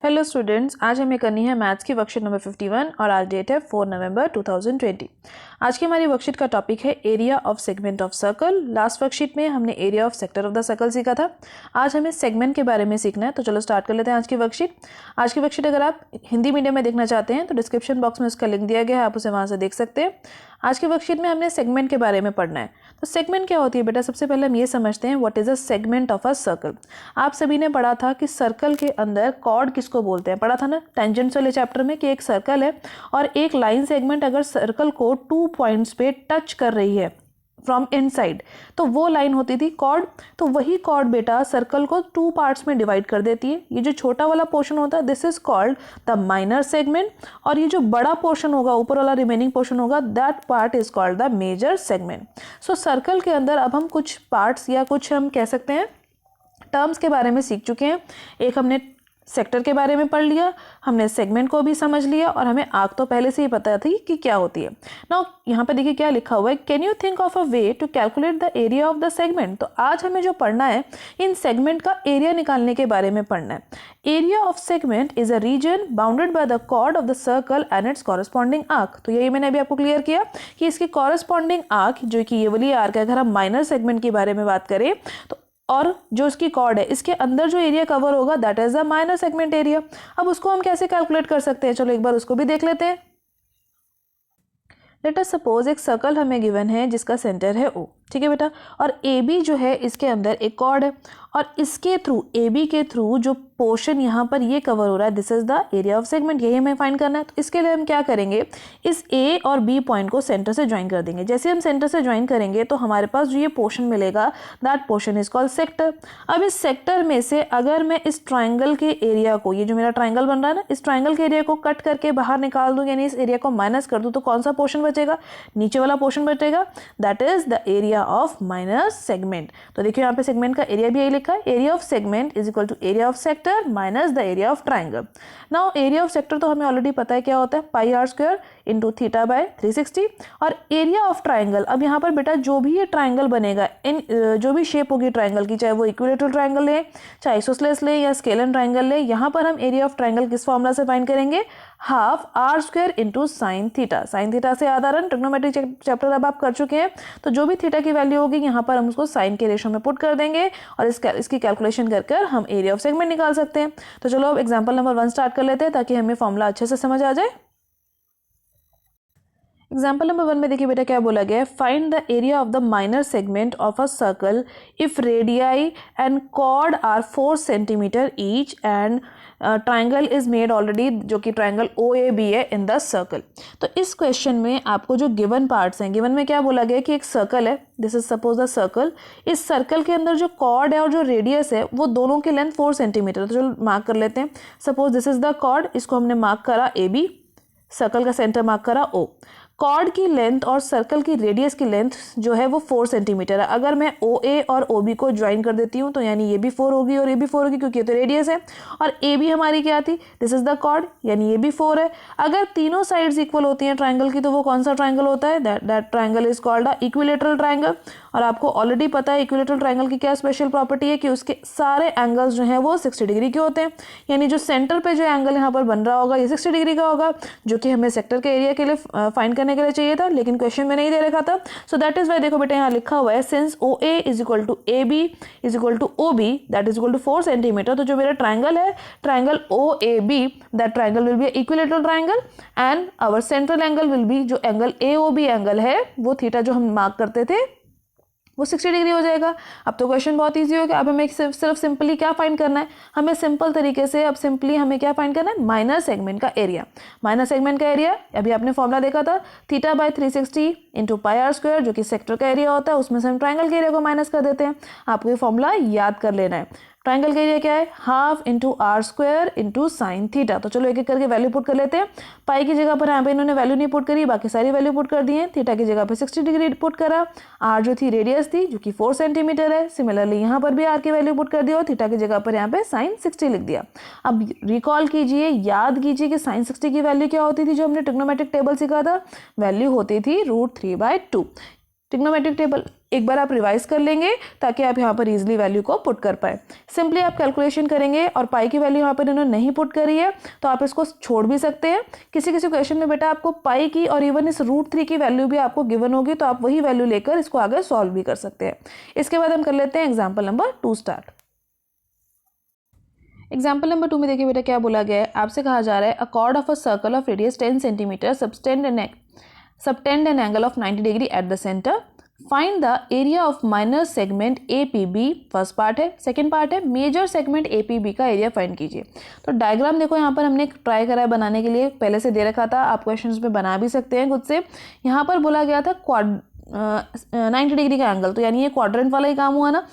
Hello students, आज हमें करनी है मैथ्स की वर्कशीट नंबर 51 और आज डेट है 4 नवंबर 2020। आज की हमारी वर्कशीट का टॉपिक है area of segment of circle. Last worksheet में हमने area of sector of the circle सीखा था। आज हमें सेगमेंट के बारे में सीखना है, तो चलो स्टार्ट कर लेते हैं आज की वर्कशीट। आज की वर्कशीट अगर आप हिंदी मीडियम में देखना चाहते हैं तो डिस्क्रिप्शन बॉक्स में उसका लिंक दिया गया है, आप उसे वहाँ से देख सकते हैं। आज की वर्कशीट में हमने सेगमेंट के बारे में पढ़ना है। तो सेगमेंट क्या होती है बेटा, सबसे पहले हम ये समझते हैं what is a segment of a circle. आप सभी ने पढ़ा था कि सर्कल के अंदर कॉर्ड किसको बोलते हैं, पढ़ा था ना टेंजेंट्स वाले चैप्टर में कि एक सर्कल है और एक लाइन सेगमेंट अगर सर्कल को 2 पॉइंट्स पे टच कर रही है फ्रॉम इनसाइड तो वो लाइन होती थी कॉर्ड। तो वही कॉर्ड बेटा सर्कल को 2 पार्ट्स में डिवाइड कर देती है। ये जो छोटा वाला पोर्शन होता है this is called the minor segment, और ये जो बड़ा पोर्शन होगा ऊपर वाला रिमेनिंग पोर्शन होगा that part is called the major segment. So circle के अंदर अब हम कुछ पार्ट्स या कुछ हम कह सकते हैं टर्म्स के बारे में सीख चुके हैं। एक हमने सेक्टर के बारे में पढ़ लिया, हमने सेगमेंट को भी समझ लिया और हमें आर्क तो पहले से ही पता थी कि क्या होती है। नाउ यहाँ पे देखिए क्या लिखा हुआ है, can you think of a way to calculate the area of the segment. तो आज हमें जो पढ़ना है इन सेगमेंट का एरिया निकालने के बारे में पढ़ना है। Area of segment is a region bounded by the chord of the circle and its corresponding arc. तो यही मैंने अभी आपको क्लियर किया कि इसकी कॉरेस्पॉन्डिंग आर्क जो कि ये वाली आर्क है, अगर हम माइनर सेगमेंट के बारे में बात करें तो और जो इसकी कॉर्ड है इसके अंदर जो एरिया कवर होगा that is the minor segment area. अब उसको हम कैसे कैलकुलेट कर सकते हैं, चलो एक बार उसको भी देख लेते हैं। लेट अस सपोज एक सर्कल हमें गिवन है जिसका सेंटर है O, ठीक है बेटा, और AB जो है इसके अंदर एक कॉर्ड है और इसके थ्रू AB के थ्रू जो पोर्शन यहाँ पर ये कवर हो रहा है this is the area of segment, यही हमें फाइंड करना है। तो इसके लिए हम क्या करेंगे, इस A और B पॉइंट को सेंटर से ज्वाइन कर देंगे। जैसे हम सेंटर से ज्वाइन करेंगे तो हमारे पास जो ये पोर्शन मिलेगा that portion is called sector. अब इस सेक्टर में से अगर मैं इस ट्राइंगल के एरिया को, ये जो मेरा ट्राइंगल बन रहा है ना, इस ट्राइंगल के एरिया को कट करके बाहर निकाल दूँ, यानी इस एरिया को माइनस कर दूँ, तो कौन सा पोर्शन बचेगा, नीचे वाला पोर्शन बचेगा, that is the area of minor segment. तो देखिए यहाँ पे सेगमेंट का एरिया भी यही लिखा है, area of segment is equal to area of sector minus the area of triangle. Now area of sector तो हमें ऑलरेडी पता है क्या होता है, pi r square into theta by 360। और एरिया ऑफ ट्राइंगल, अब यहाँ पर बेटा जो भी ये ट्राइंगल बनेगा, इन जो भी शेप होगी ट्राइंगल की, चाहे वो इक्विलेटरल ट्राइंगल ले, चाहे आइसोसेलेस ले या स्केलर ट्राइंगल ले, यहाँ पर हम एरिया ऑफ ट्राइंगल किस फॉर्मूला से फाइंड करेंगे, half r square into sine theta. Sine theta से याद आ रहा है, ट्रिग्नोमेट्री चैप्टर अब आप कर चुके हैं, तो जो भी थीटा की वैल्यू होगी यहाँ पर हम उसको साइन के रेशो में पुट कर देंगे और इसकी कैलकुलेशन कर हम एरिया ऑफ सेगमेंट निकाल सकते हैं। तो चलो अब एग्जांपल नंबर 1 स्टार्ट कर लेते हैं ताकि हमें फॉर्मूला अच्छे से समझ आ जाए। एग्जाम्पल नंबर 1 में देखिए बेटा क्या बोला गया है, find the area of the minor segment of a circle if radii and chord are 4 centimetre each and triangle is made already, जो कि ट्राइंगल OAB है इन द सर्कल। तो इस क्वेश्चन में आपको जो गिवन पार्ट्स हैं, गिवन में क्या बोला गया कि एक सर्कल है, this is suppose the circle, इस सर्कल के अंदर जो कॉर्ड है और जो रेडियस है वो दोनों की लेंथ 4 सेंटीमीटर। तो चलो मार्क कर लेते हैं। Suppose this is the chord, इसको हमने मार्क करा AB, सर्कल का सेंटर मार्क करा O। कॉर्ड की लेंथ और सर्कल की रेडियस की लेंथ जो है वो 4 सेंटीमीटर है। अगर मैं OA और OB को ज्वाइन कर देती हूँ तो यानी ये भी 4 होगी और ये भी 4 होगी, क्योंकि ये तो रेडियस है। और AB हमारी क्या थी, दिस इज द कॉर्ड, यानी ये भी 4 है। अगर तीनों साइड्स इक्वल होती हैं ट्राइंगल की तो वो कौन सा ट्राइंगल होता है, that triangle is called a equilateral triangle. और आपको ऑलरेडी पता है इक्विलेटरल ट्राइंगल की क्या स्पेशल प्रॉपर्टी है कि उसके सारे एंगल्स जो हैं वो 60 डिग्री के होते हैं। यानी जो सेंटर पे जो एंगल यहाँ पर बन रहा होगा ये 60 डिग्री का होगा, जो कि हमें सेक्टर के एरिया के लिए फाइंड करने के लिए चाहिए था, लेकिन क्वेश्चन में नहीं दे रखा था। सो दैट इज वाई देखो बेटा यहाँ लिखा हुआ है since OA is equal to AB is equal to OB that is equal to 4 centimetre. तो जो मेरा ट्राइंगल है, triangle OAB, that triangle will be equilateral triangle and our central angle will be, जो एंगल AOB एंगल है वो theta जो हम mark करते थे वो 60 डिग्री हो जाएगा। अब तो क्वेश्चन बहुत इजी हो गया। अब हमें सिर्फ सिंपली क्या फाइंड करना है, हमें सिंपल तरीके से अब सिंपली हमें क्या फाइंड करना है, माइनर सेगमेंट का एरिया। माइनर सेगमेंट का एरिया अभी आपने फॉर्मूला देखा था, theta by 360 into pi r square, जो कि सेक्टर का एरिया होता है, उसमें से हम ट्राइंगल के एरिया को माइनस कर देते हैं। आपको ये फॉर्मूला याद कर लेना है। ट्राइंगल का एरिया क्या है, half into r square into sine theta. तो चलो एक एक करके वैल्यू पुट कर लेते हैं। पाई की जगह पर यहाँ पे इन्होंने वैल्यू नहीं पुट करी, बाकी सारी वैल्यू पुट कर दी है। थीटा की जगह पे 60 डिग्री पुट करा, आर जो थी रेडियस थी जो कि 4 सेंटीमीटर है, सिमिलरली यहाँ पर भी आर की वैल्यू पुट कर दिया और थीटा की जगह पर यहाँ पे साइन 60 लिख दिया। अब रिकॉल कीजिए, याद कीजिए कि साइन 60 की वैल्यू क्या होती थी जो हमने ट्रिग्नोमेट्रिक टेबल सीखा था, वैल्यू होती थी √3/2। ट्रिग्नोमेट्रिक टेबल एक बार आप रिवाइज कर लेंगे ताकि आप यहाँ पर इजीली वैल्यू को पुट कर पाए। सिंपली आप कैलकुलेशन करेंगे और पाई की वैल्यू यहाँ पर इन्होंने नहीं पुट करी है तो आप इसको छोड़ भी सकते हैं। किसी किसी क्वेश्चन में बेटा आपको पाई की और इवन इस √3 की वैल्यू भी आपको गिवन होगी तो आप वही वैल्यू लेकर इसको आगे सॉल्व भी कर सकते हैं। इसके बाद हम कर लेते हैं example number 2 start. Example number 2 में देखिए बेटा क्या बोला गया है, आपसे कहा जा रहा है अ cord of a circle of radius 10 centimetre subtend an angle of 90 degree at the centre, find the area of minor segment APB। First part है। सेकंड पार्ट है मेजर सेगमेंट APB का एरिया फाइंड कीजिए। तो diagram देखो यहाँ पर हमने try करा है बनाने के लिए, पहले से दे रखा था, आप क्वेश्चंस में बना भी सकते हैं खुद से। यहाँ पर बोला गया था 90 डिग्री का एंगल, तो यानी ये क्वाड्रेंट वाला ही काम हुआ ना।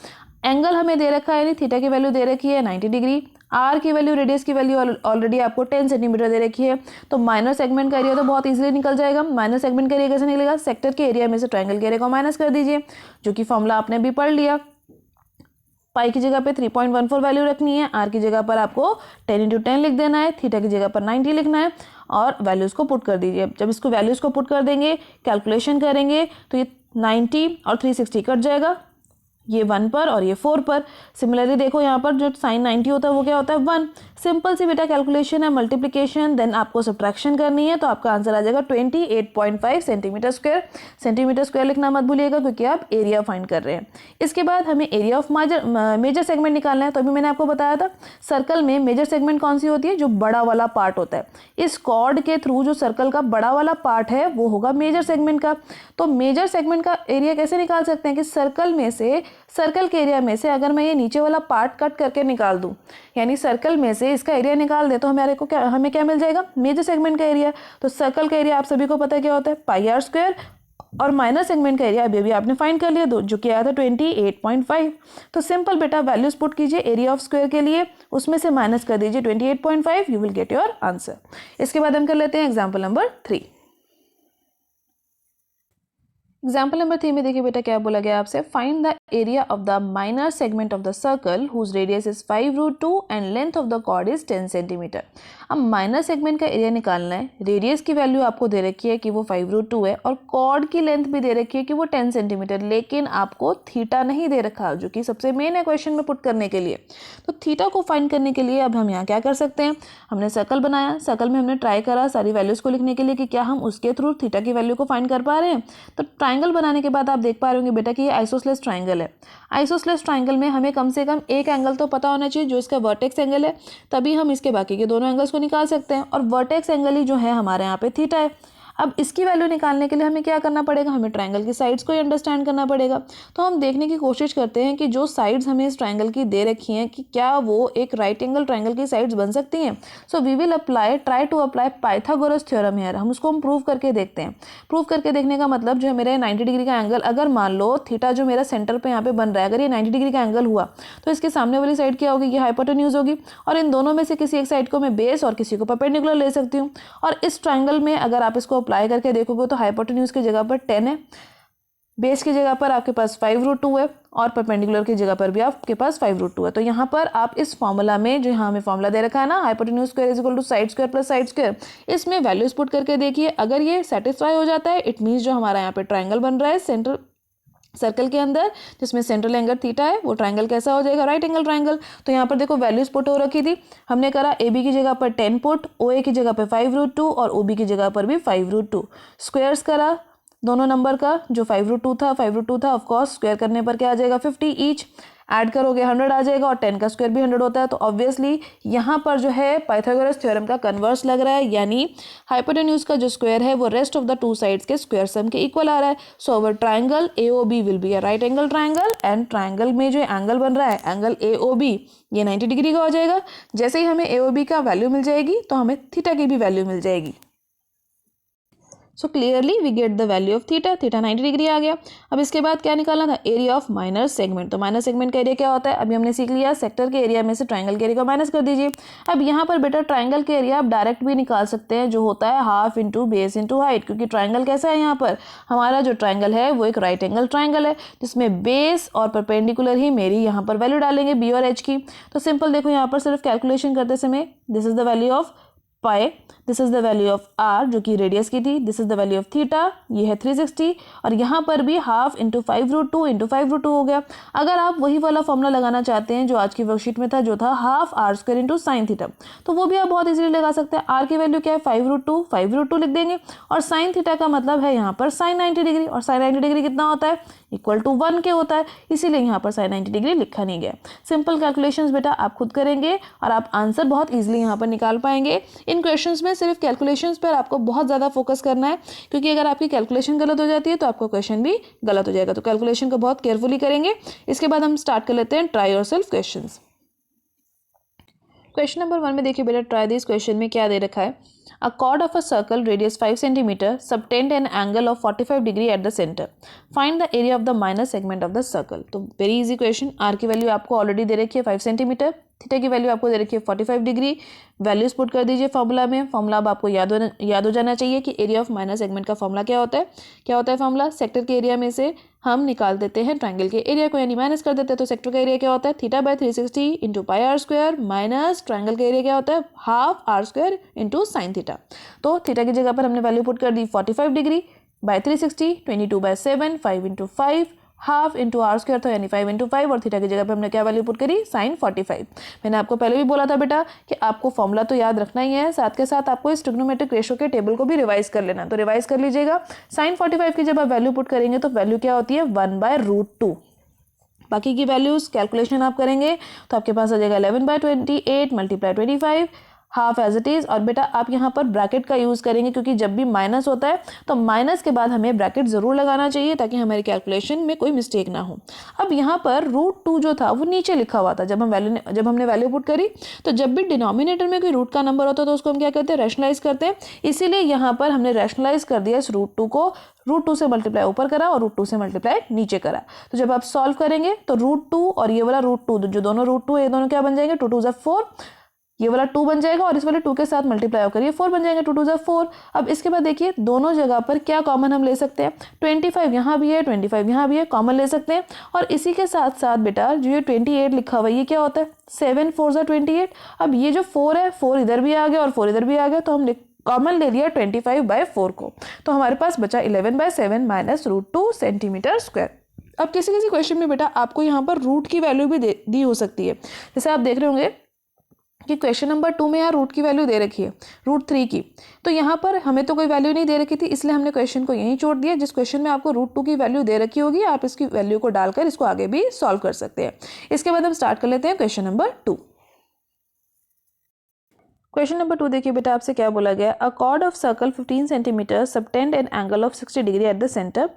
एंगल हमें दे रखा है, यानी थीटा की वैल्यू दे रखी है 90 डिग्री, आर की वैल्यू, रेडियस की वैल्यू ऑलरेडी आपको 10 सेंटीमीटर दे रखी है। तो माइनर सेगमेंट का एरिया तो बहुत इजीली निकल जाएगा। माइनर सेगमेंट का एरिया कैसे निकलेगा, सेक्टर के एरिया में से ट्रायंगल के एरिया को माइनस कर दीजिए, जो कि फॉर्मूला आपने भी पढ़ लिया। पाई की जगह पे 3.14 वैल्यू रखनी है, आर की जगह पर आपको 10 × 10 लिख देना है, थीटा की जगह पर 90 लिखना है और वैल्यूज़ को पुट कर दीजिए। जब इसको वैल्यूज़ को पुट कर देंगे, कैलकुलेशन करेंगे तो ये 90 और 360 कट जाएगा, ये 1 पर और ये 4 पर। सिमिलरली देखो यहाँ पर जो साइन 90 होता है वो क्या होता है 1। सिंपल सी बेटा कैलकुलेशन है, मल्टीप्लिकेशन, देन आपको सब्ट्रैक्शन करनी है, तो आपका आंसर आ जाएगा 28.5 सेंटीमीटर स्क्वायर। सेंटीमीटर स्क्वायर लिखना मत भूलिएगा क्योंकि आप एरिया फाइंड कर रहे हैं। इसके बाद हमें एरिया ऑफ मेजर सेगमेंट निकालना है। तो अभी मैंने आपको बताया था सर्कल में मेजर सेगमेंट कौन सी होती है, जो बड़ा वाला पार्ट होता है। इस कॉर्ड के थ्रू जो सर्कल का बड़ा वाला पार्ट है वो होगा मेजर सेगमेंट का। तो मेजर सेगमेंट का एरिया कैसे निकाल सकते हैं कि सर्कल में से, सर्कल के एरिया में से अगर मैं ये नीचे वाला पार्ट कट करके निकाल दूं, यानी सर्कल में से इसका एरिया निकाल दे, तो हमें क्या मिल जाएगा, मेजर सेगमेंट का एरिया। तो सर्कल का एरिया आप सभी को पता है क्या होता है, πr², और माइनर सेगमेंट का एरिया अभी आपने फाइंड कर लिया, जो कि आया था 28.5। तो सिंपल बेटा वैल्यूज पुट कीजिए एरिया ऑफ स्क्वायर के लिए, उसमें से माइनस कर दीजिए 28.5, you will get your answer. इसके बाद हम कर लेते हैं एग्जाम्पल नंबर 3। एग्जाम्पल नंबर 3 में देखिए बेटा क्या बोला गया आपसे, find the area of the minor segment of the circle whose radius is 5√2 and length of the chord is 10 centimetre. अब माइनर सेगमेंट का एरिया निकालना है। रेडियस की वैल्यू आपको दे रखी है कि वो 5√2 है और कॉर्ड की लेंथ भी दे रखी है कि वो 10 सेंटीमीटर, लेकिन आपको थीटा नहीं दे रखा, जो कि सबसे मेन है क्वेश्चन में पुट करने के लिए। तो थीटा को फाइंड करने के लिए अब हम यहाँ क्या कर सकते हैं, हमने सर्कल बनाया, सर्कल में हमने ट्राई करा सारी वैल्यूज को लिखने के लिए कि क्या हम उसके थ्रू थीटा की वैल्यू को फाइंड कर पा रहे हैं। तो ट्राइंगल बनाने के बाद आप देख पा रहे होंगे बेटा कि ये आइसोसेलेस ट्राइंगल है। आइसोसेलेस ट्राइंगल में हमें कम से कम एक एंगल तो पता होना चाहिए जो इसका वर्टेक्स एंगल है, तभी हम इसके बाकी के दोनों एंगल्स को निकाल सकते हैं। और वर्टेक्स एंगल ही जो है हमारे यहाँ पे थीटा है। अब इसकी वैल्यू निकालने के लिए हमें क्या करना पड़ेगा, हमें ट्रायंगल की साइड्स को ही अंडरस्टैंड करना पड़ेगा। तो हम देखने की कोशिश करते हैं कि जो साइड्स हमें इस ट्रायंगल की दे रखी हैं कि क्या वो एक राइट एंगल ट्रायंगल की साइड्स बन सकती हैं। So we will try to apply Pythagoras theorem here. हम उसको प्रूव करके देखते हैं। प्रूव करके देखने का मतलब जो है मेरा 90 डिग्री का एंगल, अगर मान लो थीटा जो मेरा सेंटर पे यहाँ पे बन रहा है, अगर ये 90 डिग्री का एंगल हुआ तो इसके सामने वाली साइड क्या होगी, ये हाइपोटेन्यूज होगी। और इन दोनों में से किसी एक साइड को मैं बेस और किसी को परपेंडिकुलर ले सकती हूँ। और इस ट्रायंगल में अगर आप इसको अप्लाई करके देखोगे तो हाइपोटेन्यूज की जगह पर 10 है, बेस की जगह पर आपके पास 5√2 है और परपेंडिकुलर की जगह पर भी आपके पास 5√2 है। तो यहाँ पर आप इस फॉर्मूला में जो यहाँ हमें फॉर्मूला दे रखा है ना, hypotenuse square is equal to side square plus side square, इसमें वैल्यूज पुट करके देखिए। अगर ये सेटिस्फाई हो जाता है, इट मीन्स जो हमारा यहाँ पे ट्रायंगल बन रहा है सेंटर सर्कल के अंदर जिसमें सेंट्रल एंगल थीटा है, वो ट्रायंगल कैसा हो जाएगा, राइट एंगल ट्रायंगल। तो यहाँ पर देखो वैल्यूज पुट हो रखी थी, हमने करा ए बी की जगह पर 10 पुट, ओ ए की जगह पर 5√2 और ओ बी की जगह पर भी 5√2। स्क्वायर्स करा दोनों नंबर का, जो 5√2 था ऑफकोर्स स्क्वायर करने पर क्या आ जाएगा 50 ईच, ऐड करोगे 100 आ जाएगा और 10 का स्क्वायर भी 100 होता है। तो ऑब्वियसली यहाँ पर जो है पाइथागोरस थ्योरम का कन्वर्स लग रहा है, यानी हाइपोटेन्यूज का जो स्क्वायर है वो rest of the two sides के स्क्वायर सम के इक्वल आ रहा है। So our triangle AOB will be a right angle triangle and triangle में जो एंगल बन रहा है एंगल AOB ये 90 डिग्री का हो जाएगा। जैसे ही हमें AOB का वैल्यू मिल जाएगी तो हमें थीटा की भी वैल्यू मिल जाएगी। So clearly we get the value of theta, 90 degree आ गया। अब इसके बाद क्या निकालना था, एरिया ऑफ माइनर सेगमेंट। तो माइनर सेगमेंट का एरिया क्या होता है, अभी हमने सीख लिया, सेक्टर के एरिया में से ट्रायंगल के एरिया को माइनस कर दीजिए। अब यहाँ पर बेटा ट्रायंगल के एरिया आप डायरेक्ट भी निकाल सकते हैं, जो होता है half into base into height, क्योंकि ट्रायंगल कैसा है, यहाँ पर हमारा जो ट्रायंगल है वो एक राइट एंगल ट्रायंगल है जिसमें बेस और परपेंडिकुलर ही मेरी यहाँ पर वैल्यू डालेंगे बी और एच की। तो सिंपल देखो यहाँ पर सिर्फ कैलकुलेशन करते समय this is the value of pi, this is the value of r जो कि रेडियस की थी, this is the value of theta, ये है 360, और यहाँ पर भी हाफ इंटू 5√2 इंटू 5√2 हो गया। अगर आप वही वाला फॉर्मूला लगाना चाहते हैं जो आज की वर्कशीट में था, जो था half r square into sine theta, तो वो भी आप बहुत इजीली लगा सकते हैं। आर की वैल्यू क्या है 5√2 लिख देंगे, और साइन थीटा का मतलब है यहाँ पर साइन 90 डिग्री, और साइन 90 डिग्री कितना होता है, इक्वल टू 1 के होता है, इसीलिए यहाँ पर साइन 90 डिग्री लिखा नहीं गया। सिंपल कैलकुलेशंस बेटा आप खुद करेंगे और आप आंसर बहुत इजीली यहाँ पर निकाल पाएंगे। इन क्वेश्चंस में सिर्फ कैलकुलेशंस पर आपको बहुत ज़्यादा फोकस करना है, क्योंकि अगर आपकी कैलकुलेशन गलत हो जाती है तो आपका क्वेश्चन भी गलत हो जाएगा। तो कैलकुलेशन को बहुत केयरफुली करेंगे। इसके बाद हम स्टार्ट कर लेते हैं try yourself questions. Question number 1 में देखिए बेटा, ट्राई दिस क्वेश्चन में क्या दे रखा है, अ chord of a circle radius 5 cm subtend an angle of 45 degree at the center, find the area of the minor segment of the circle। तो very easy question. Are की value आपको already दे रखी है 5 centimetre, theta की value आपको दे रखी है 45 degree, values put कर दीजिए फॉर्मूला में। फॉर्मूला अब आपको याद हो जाना चाहिए कि एरिया ऑफ माइनर सेगमेंट का फॉर्मूला क्या होता है फॉर्मूला, सेक्टर के एरिया में से हम निकाल देते हैं ट्राइंगल के एरिया को, यानी माइनस कर देते हैं। तो सेक्टर का एरिया क्या होता है, theta by 360 into pi r square, minus triangle का एरिया क्या होता है, half r square into sine theta. तो थीटा की जगह पर हमने वैल्यू पुट कर दी 45 degree by 360, 22/7, 5 into 5, half into r square था यानी 5 इंटू 5, और थीटा की जगह पे हमने क्या वैल्यू पुट करी, साइन 45। मैंने आपको पहले भी बोला था बेटा कि आपको फॉर्मूला तो याद रखना ही है, साथ के साथ आपको इस ट्रिग्नोमेट्रिक रेशो के टेबल को भी रिवाइज कर लेना। तो रिवाइज कर लीजिएगा। साइन 45 की जब आप वैल्यू पुट करेंगे तो वैल्यू क्या होती है 1/√2। बाकी की वैल्यूज कैलकुलेशन आप करेंगे तो आपके पास आ जाएगा 11/28 multiply 25 half as it is. और बेटा आप यहाँ पर ब्रैकेट का यूज करेंगे, क्योंकि जब भी माइनस होता है तो माइनस के बाद हमें ब्रैकेट जरूर लगाना चाहिए ताकि हमारी कैलकुलेशन में कोई मिस्टेक ना हो। अब यहाँ पर √2 जो था वो नीचे लिखा हुआ था। जब हमने वैल्यू पुट करी तो जब भी डिनोमिनेटर में कोई रूट का नंबर होता है तो उसको हम क्या करते हैं, रैशनलाइज करते हैं। इसीलिए यहाँ पर हमने रैशनलाइज कर दिया इस √2 को, √2 से मल्टीप्लाई ऊपर करा और √2 से मल्टीप्लाई नीचे करा। तो जब आप सॉल्व करेंगे तो √2 और ये वाला √2, जो दोनों √2 है ये दोनों क्या बन जाएंगे, 2 2 4, ये वाला 2 बन जाएगा और इस वाले 2 के साथ मल्टीप्लाई करिए 4 बन जाएंगे, 2 2 4। अब इसके बाद देखिए दोनों जगह पर क्या कॉमन हम ले सकते हैं, 25 यहाँ भी है 25 यहाँ भी है, कॉमन ले सकते हैं। और इसी के साथ साथ बेटा जो ये 28 लिखा हुआ है ये क्या होता है, 7 4 28। अब ये जो 4 है 4 इधर भी आ गया और 4 इधर भी आ गया, तो हम कॉमन ले लिया 25/4 को, तो हमारे पास बचा 11/7 माइनस √2 सेंटीमीटर स्क्वायर। अब किसी किसी क्वेश्चन में बेटा आपको यहाँ पर रूट की वैल्यू भी दी हो सकती है। जैसे आप देख रहे होंगे कि क्वेश्चन नंबर 2 में यहाँ रूट की वैल्यू दे रखी है √3 की, तो यहाँ पर हमें तो कोई वैल्यू नहीं दे रखी थी, इसलिए हमने क्वेश्चन को यहीं छोड़ दिया। जिस क्वेश्चन में आपको √2 की वैल्यू दे रखी होगी आप इसकी वैल्यू को डालकर इसको आगे भी सॉल्व कर सकते हैं। इसके बाद हम स्टार्ट कर लेते हैं क्वेश्चन नंबर 2। क्वेश्चन नंबर 2 देखिए बेटा, आपसे क्या बोला गया, a chord of circle 15 centimetre subtend an angle of 60 degree at the centre,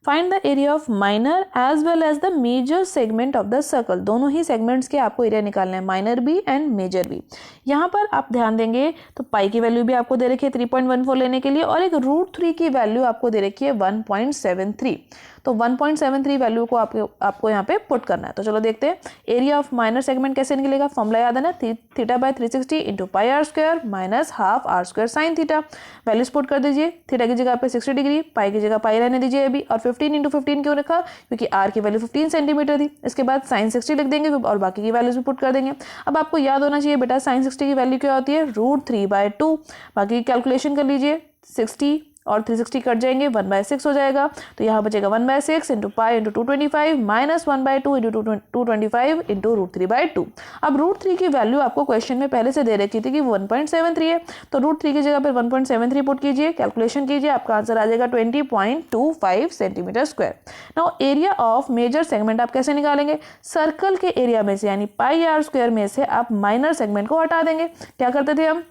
find the area of minor as well as the major segment of the circle. दोनों ही segments के आपको एरिया निकालना है, माइनर भी एंड मेजर भी। यहाँ पर आप ध्यान देंगे तो पाई की वैल्यू भी आपको दे रखी है 3.14 लेने के लिए, और एक √3 की वैल्यू आपको दे रखी है 1.73। तो 1.73 वैल्यू को आपको यहाँ पे पुट करना है। तो चलो देखते हैं एरिया ऑफ माइनर सेगमेंट कैसे निकलेगा। फॉर्मूला याद है ना, theta by 360 into pi r square minus half r square sine theta. Values put कर दीजिए, थीटा की जगह पे 60 डिग्री, पाई की जगह पाई रहने दीजिए अभी, और 15 इंटू 15 क्यों रखा, क्योंकि आर की वैल्यू 15 सेंटीमीटर थी। इसके बाद साइन 60 लिख देंगे और बाकी की वैल्यूज भी पुट कर देंगे। अब आपको याद होना चाहिए बेटा साइन 60 की वैल्यू क्या होती है, √3/2। बाकी कैलकुलेशन कर लीजिए, 60 और 360 कट जाएंगे, 1/6 हो जाएगा। तो यहाँ बचेगा 1/6 into pi into 225 minus 1/2 into 225 into √3/2। अब √3 की वैल्यू आपको क्वेश्चन में पहले से दे रखी थी कि 1.73 है, तो √3 की जगह पर 1.73 पुट कीजिए, कैलकुलेशन कीजिए, आपका आंसर आ जाएगा 20.25 centimetre square. Now area of major segment आप कैसे निकालेंगे, सर्कल के एरिया में से यानी पाई आर स्क्वायर में से आप माइनर सेगमेंट को हटा देंगे। क्या करते थे हम,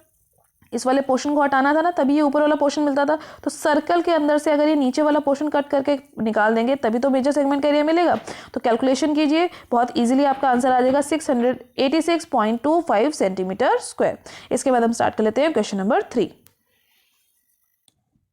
इस वाले पोर्शन को हटाना था ना, तभी ये ऊपर वाला पोर्शन मिलता था। तो सर्कल के अंदर से अगर ये नीचे वाला पोर्शन कट करके निकाल देंगे तभी तो मेजर सेगमेंट का एरिया मिलेगा। तो कैलकुलेशन कीजिए, बहुत इजीली आपका आंसर आ जाएगा 686.25 सेंटीमीटर स्क्वायर। इसके बाद हम स्टार्ट कर लेते हैं क्वेश्चन नंबर 3।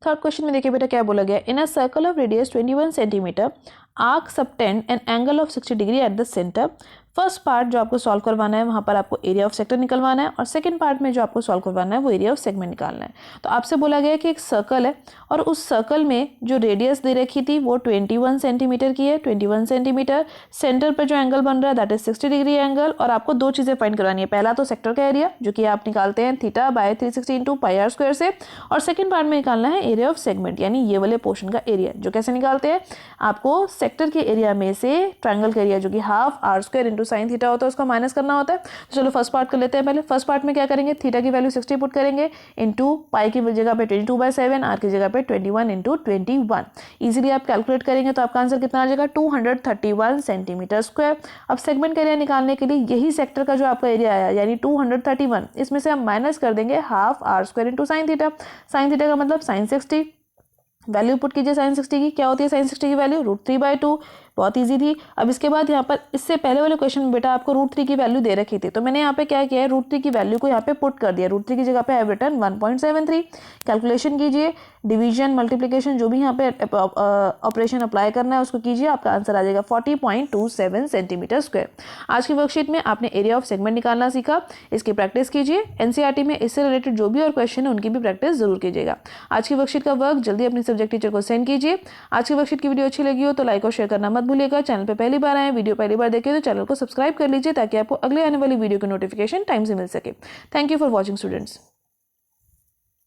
थर्ड क्वेश्चन में देखिए बेटा क्या बोला गया, in a circle of radius 21 centimetre arc subtend an angle of 60 degree at the centre, first part जो आपको सॉल्व करवाना है वहाँ पर आपको एरिया ऑफ सेक्टर निकलवाना है और सेकंड पार्ट में जो आपको सॉल्व करवाना है वो एरिया ऑफ सेगमेंट निकालना है। तो आपसे बोला गया कि एक सर्कल है और उस सर्कल में जो रेडियस दे रखी थी वो 21 सेंटीमीटर की है, 21 सेंटीमीटर। सेंटर पर जो एंगल बन रहा है दैट इज 60 डिग्री एंगल और आपको दो चीज़ें फाइंड करवानी है। पहला तो सेक्टर का एरिया जो कि आप निकालते हैं theta by 360 into pi r square से, और सेकंड पार्ट में निकालना है एरिया ऑफ सेगमेंट यानी ये वाले पोर्शन का एरिया। जो कैसे निकालते हैं, आपको सेक्टर के एरिया में से ट्रायंगल का एरिया जो कि half r square into sine theta होता है उसको माइनस करना होता है। तो चलो फर्स्ट पार्ट कर लेते हैं। पहले फर्स्ट पार्ट में क्या करेंगे, थीटा की वैल्यू 60 पुट करेंगे इंटू पाई की जगह पे 22/7, आर की जगह पे 21 इंटू 21। इजीली आप कैलकुलेट करेंगे तो आपका आंसर कितना आ जाएगा 231 सेंटीमीटर स्क्वायर। अब सेगमेंट का एरिया निकालने के लिए यही सेक्टर का जो आपका एरिया आया यानी 231, इसमें से हम माइनस कर देंगे half r square into sine theta. Sine theta का मतलब साइन 60, वैल्यू पुट कीजिए साइन 60 की। क्या होती है साइन 60 की वैल्यू, √3/2। बहुत इजी थी। अब इसके बाद यहाँ पर इससे पहले वाले क्वेश्चन में बेटा आपको √3 की वैल्यू दे रखी थी, तो मैंने यहाँ पे क्या किया है, √3 की वैल्यू को यहाँ पे पुट कर दिया। √3 की जगह पे आई हैव रिटन 1.73। कैलकुलेशन कीजिए, डिवीजन मल्टीप्लिकेशन जो भी यहाँ पे ऑपरेशन अप्लाई करना है उसको कीजिए, आपका आंसर आ जाएगा 40.27 सेंटीमीटर स्क्वायर। आज की वर्कशीट में आपने एरिया ऑफ सेगमेंट निकालना सीखा, इसकी प्रैक्टिस कीजिए। एनसीईआरटी में इससे रिलेटेड जो भी और क्वेश्चन है उनकी भी प्रैक्टिस जरूर कीजिएगा। आज की वर्कशीट का वर्क जल्दी अपने सब्जेक्ट टीचर को सेंड कीजिए। आज की वर्कशीट की वीडियो अच्छी लगी हो तो लाइक और शेयर करना मत भूलिएगा। चैनल पे पहली बार आए, वीडियो पहली बार देखे तो चैनल को सब्सक्राइब कर लीजिए ताकि आपको अगले आने वाली वीडियो की नोटिफिकेशन टाइम से मिल सके। Thank you for watching students.